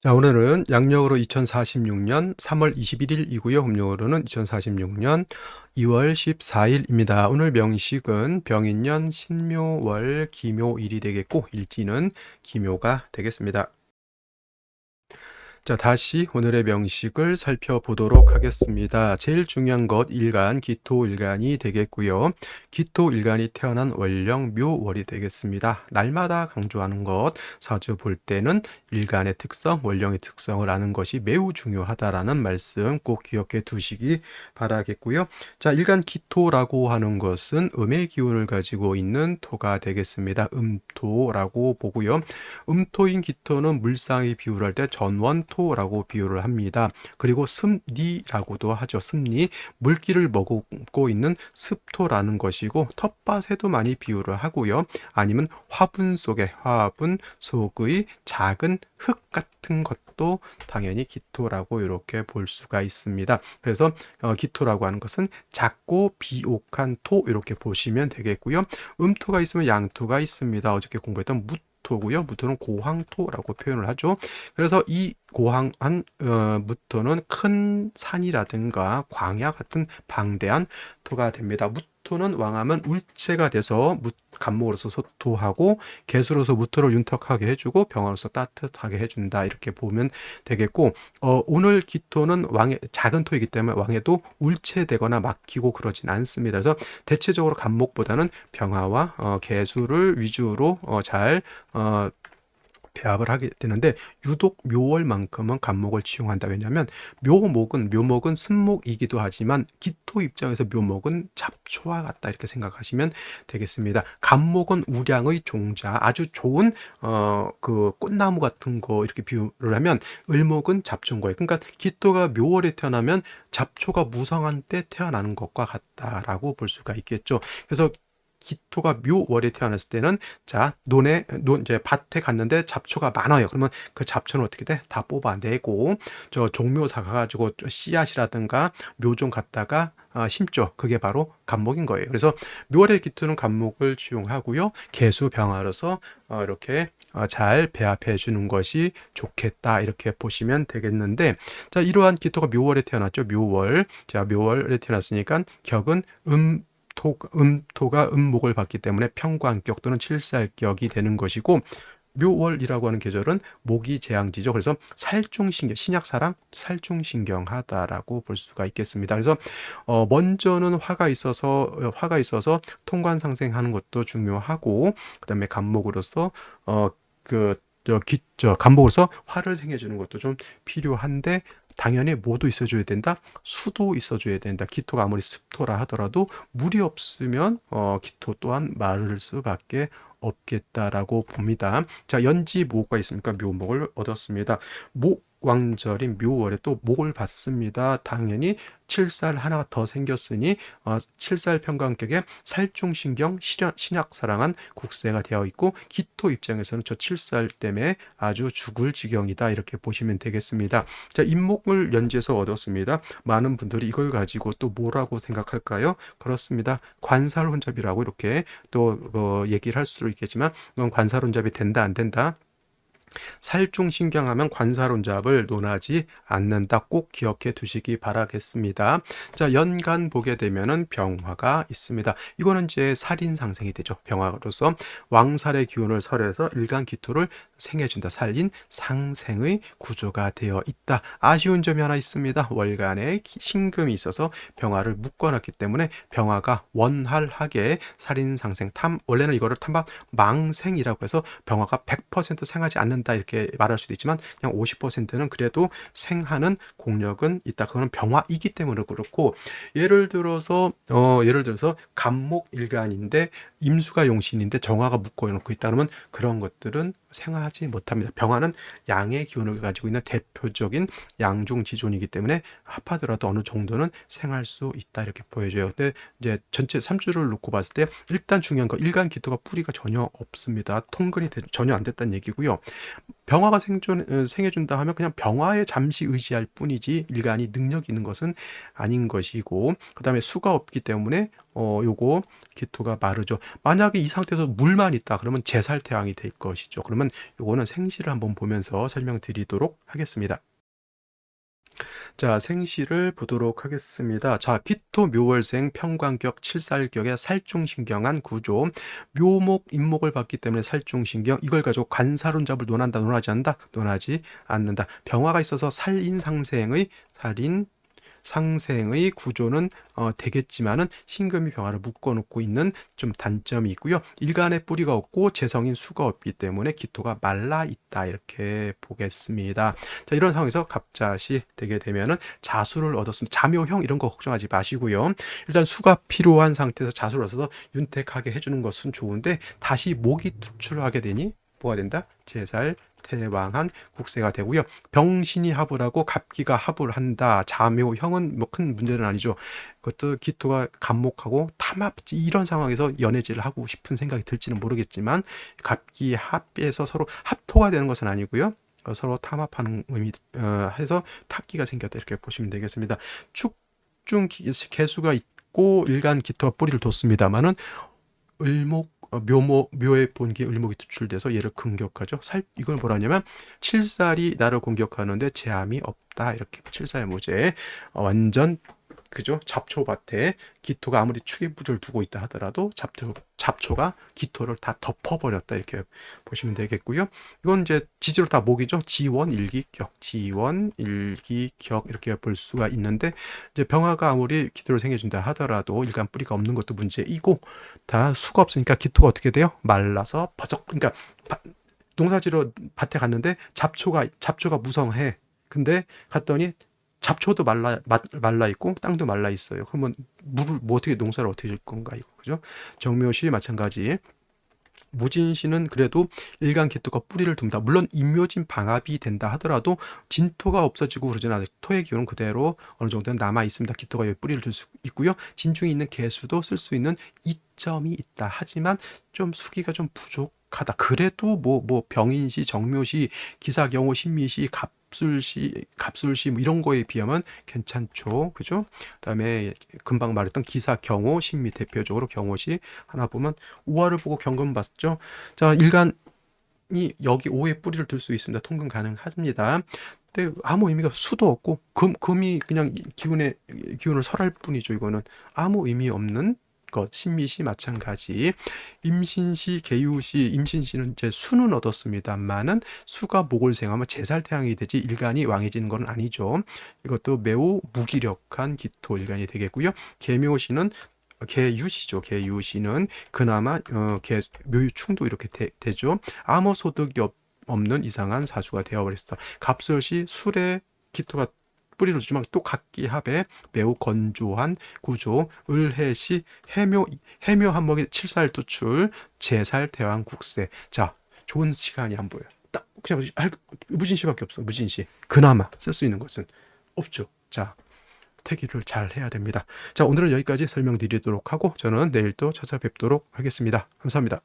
자, 오늘은 양력으로 2046년 3월 21일이고요. 음력으로는 2046년 2월 14일입니다. 오늘 명식은 병인년 신묘월 기묘일이 되겠고 일지는 기묘가 되겠습니다. 자, 다시 오늘의 명식을 살펴보도록 하겠습니다. 제일 중요한 것 일간, 기토일간이 되겠고요. 기토일간이 태어난 월령 묘월이 되겠습니다. 날마다 강조하는 것, 사주 볼 때는 일간의 특성, 월령의 특성을 아는 것이 매우 중요하다라는 말씀 꼭 기억해 두시기 바라겠고요. 자, 일간 기토라고 하는 것은 음의 기운을 가지고 있는 토가 되겠습니다. 음토라고 보고요. 음토인 기토는 물상에 비유를 할 때 전원토라고 비유를 합니다. 그리고 습리라고도 하죠. 습리, 물기를 머금고 있는 습토라는 것이고 텃밭에도 많이 비유를 하고요. 아니면 화분 속에 화분 속의 작은 흙 같은 것도 당연히 기토라고 이렇게 볼 수가 있습니다. 그래서 기토라고 하는 것은 작고 비옥한 토 이렇게 보시면 되겠고요. 음토가 있으면 양토가 있습니다. 어저께 공부했던 무토고요. 무토는 고황토라고 표현을 하죠. 그래서 이 고황한 무토는 큰 산이라든가 광야 같은 방대한 토가 됩니다. 무토는 왕하면 울체가 돼서 간목으로서 소토하고 개수로서 무토를 윤택하게 해주고 병화로서 따뜻하게 해준다 이렇게 보면 되겠고 오늘 기토는 왕의 작은 토이기 때문에 왕에도 울체되거나 막히고 그러진 않습니다. 그래서 대체적으로 간목보다는 병화와 개수를 위주로 잘 배합을 하게 되는데 유독 묘월만큼은 간목을 치용한다. 왜냐하면 묘목은 습목이기도 하지만 기토 입장에서 묘목은 잡초와 같다 이렇게 생각하시면 되겠습니다. 간목은 우량의 종자, 아주 좋은 그 꽃나무 같은 거 이렇게 비유를 하면 을목은 잡초인 거예요. 그러니까 기토가 묘월에 태어나면 잡초가 무성한 때 태어나는 것과 같다라고 볼 수가 있겠죠. 그래서 기토가 묘월에 태어났을 때는 자 이제 밭에 갔는데 잡초가 많아요. 그러면 그 잡초는 어떻게 돼? 다 뽑아내고 저 종묘사 가가지고 씨앗이라든가 묘종 갖다가 심죠. 그게 바로 간목인 거예요. 그래서 묘월의 기토는 간목을 지용하고요. 개수병화로서 이렇게 잘 배합해 주는 것이 좋겠다 이렇게 보시면 되겠는데 자 이러한 기토가 묘월에 태어났죠. 묘월 자 묘월에 태어났으니까 격은 음토가 음목을 받기 때문에 평관격 또는 칠살격이 되는 것이고 묘월이라고 하는 계절은 목이 재앙지죠. 그래서 살중신경, 신약사랑 살중신경하다라고 볼 수가 있겠습니다. 그래서 먼저는 화가 있어서 통관상생하는 것도 중요하고 그다음에 간목으로서 간목으로서 화를 생겨주는 것도 좀 필요한데 당연히 뭐도 있어줘야 된다? 수도 있어줘야 된다. 기토가 아무리 습토라 하더라도 물이 없으면 기토 또한 마를 수밖에 없겠다라고 봅니다. 자, 연지모가 있으니까 묘목을 얻었습니다. 목왕절인 묘월에 또 목을 받습니다. 당연히 칠살 하나 더 생겼으니 칠살 평관격에 살중신경 신약사랑한 국세가 되어 있고 기토 입장에서는 저 칠살 때문에 아주 죽을 지경이다 이렇게 보시면 되겠습니다. 자, 인목을 연지에서 얻었습니다. 많은 분들이 이걸 가지고 또 뭐라고 생각할까요? 그렇습니다. 관살혼잡이라고 이렇게 또 얘기를 할 수도 있겠지만 이건 관살혼잡이 된다 안 된다? 살중신경하면 관사론잡을 논하지 않는다. 꼭 기억해 두시기 바라겠습니다. 자, 연간 보게 되면은 병화가 있습니다. 이거는 이제 살인상생이 되죠. 병화로서 왕살의 기운을 설해서 일간 기토를 생해준다. 살인 상생의 구조가 되어 있다. 아쉬운 점이 하나 있습니다. 월간에 신금이 있어서 병화를 묶어놨기 때문에 병화가 원활하게 살인상생 원래는 이거를 탐방 망생이라고 해서 병화가 100% 생하지 않는다 이렇게 말할 수도 있지만 그냥 50%는 그래도 생하는 공력은 있다. 그거는 병화이기 때문에 그렇고 예를 들어서 간목일간인데 임수가 용신인데 정화가 묶어놓고 있다 그러면 그런 것들은 생하지 못합니다. 병화는 양의 기운을 가지고 있는 대표적인 양중지존이기 때문에 합하더라도 어느 정도는 생할 수 있다 이렇게 보여줘요. 근데 이제 전체 3주를 놓고 봤을 때 일단 중요한 거 일간 기토가 뿌리가 전혀 없습니다. 통근이 전혀 안 됐다는 얘기고요. 병화가 생해준다 하면 그냥 병화에 잠시 의지할 뿐이지 일간이 능력 있는 것은 아닌 것이고, 그 다음에 수가 없기 때문에 요거 기토가 마르죠. 만약에 이 상태에서 물만 있다 그러면 제살태왕이 될 것이죠. 그러면 요거는 생시를 한번 보면서 설명드리도록 하겠습니다. 자, 생시를 보도록 하겠습니다. 자, 기토 묘월생 평관격 칠살격의 살중신경한 구조. 묘목 인목을 봤기 때문에 살중신경, 이걸 가지고 관사론잡을 논한다 논하지 않는다? 논하지 않는다. 병화가 있어서 살인상생의 구조는 되겠지만은 신금이 병화를 묶어놓고 있는 좀 단점이 있고요. 일간에 뿌리가 없고 재성인 수가 없기 때문에 기토가 말라 있다, 이렇게 보겠습니다. 자, 이런 상황에서 갑자시 되게 되면은 자수를 얻었습니다. 자묘형 이런 거 걱정하지 마시고요. 일단 수가 필요한 상태에서 자수를 얻어서 윤택하게 해주는 것은 좋은데, 다시 목이 투출하게 되니 뭐가 된다? 제살 태왕한 국세가 되고요. 병신이 합을 하고 갑기가 합을 한다. 자묘형은 뭐 큰 문제는 아니죠. 그것도 기토가 간목하고 탐합, 이런 상황에서 연애질을 하고 싶은 생각이 들지는 모르겠지만, 갑기 합에서 서로 합토가 되는 것은 아니고요. 서로 탐합하는 의미 해서 탁기가 생겼다, 이렇게 보시면 되겠습니다. 축중 개수가 있고 일간 기토가 뿌리를 뒀습니다만은 묘의 본기 을목이 투출돼서 얘를 공격하죠. 이걸 뭐라냐면 칠살이 나를 공격하는데 제함이 없다, 이렇게 칠살무제 완전 그죠? 잡초밭에 기토가 아무리 축의부를 두고 있다 하더라도 잡초가 기토를 다 덮어버렸다, 이렇게 보시면 되겠고요. 이건 이제 지지로 다 목이죠. 지원 일기격 이렇게 볼 수가 있는데, 이제 병화가 아무리 기토를 생겨준다 하더라도 일간 뿌리가 없는 것도 문제이고, 다 수가 없으니까 기토가 어떻게 돼요? 말라서 버적, 그러니까 농사지러 밭에 갔는데 잡초가 무성해. 근데 갔더니 잡초도 말라 있고 땅도 말라 있어요. 그러면 물을 어떻게, 농사를 어떻게 질 건가, 이거 그죠? 정묘시 마찬가지. 무진시는 그래도 일간 기토가 뿌리를 둔다. 물론 임묘진 방합이 된다 하더라도 진토가 없어지고 그러진 않아요. 토의 기운은 그대로 어느 정도는 남아 있습니다. 기토가 여기 뿌리를 둘 수 있고요. 진중에 있는 개수도 쓸 수 있는 이점이 있다. 하지만 좀 수기가 좀 부족하다. 그래도 뭐 병인시, 정묘시, 기사경호, 신미시, 갑술시 뭐 이런 거에 비하면 괜찮죠. 그죠? 그다음에 금방 말했던 기사, 경호, 신미, 대표적으로 경호시 하나 보면 우화를 보고 경금 봤죠. 자, 일간이 여기 오에 뿌리를 둘 수 있습니다. 통금 가능합니다. 근데 아무 의미가, 수도 없고 금이 그냥 기운을 설할 뿐이죠. 이거는 아무 의미 없는 것. 신미시 마찬가지. 임신시, 계유시, 임신시는 이제 수는 얻었습니다만은 수가 목을 생하면 제살태양이 되지 일간이 왕해지는 건 아니죠. 이것도 매우 무기력한 기토 일간이 되겠고요. 계묘시는 계유시죠. 계유시는 그나마 묘유충도 이렇게 되죠. 아무 소득이 없는 이상한 사주가 되어버렸어. 갑술시 술에 기토가 뿌리를 주지만 또 각기합에 매우 건조한 구조. 을해시 해묘 한목의 칠살 투출, 제살 대왕 국세. 자, 좋은 시간이 안 보여요. 딱 그냥 무진시밖에 없어. 무진시. 그나마 쓸 수 있는 것은 없죠. 자, 태기를 잘 해야 됩니다. 자, 오늘은 여기까지 설명드리도록 하고 저는 내일 또 찾아뵙도록 하겠습니다. 감사합니다.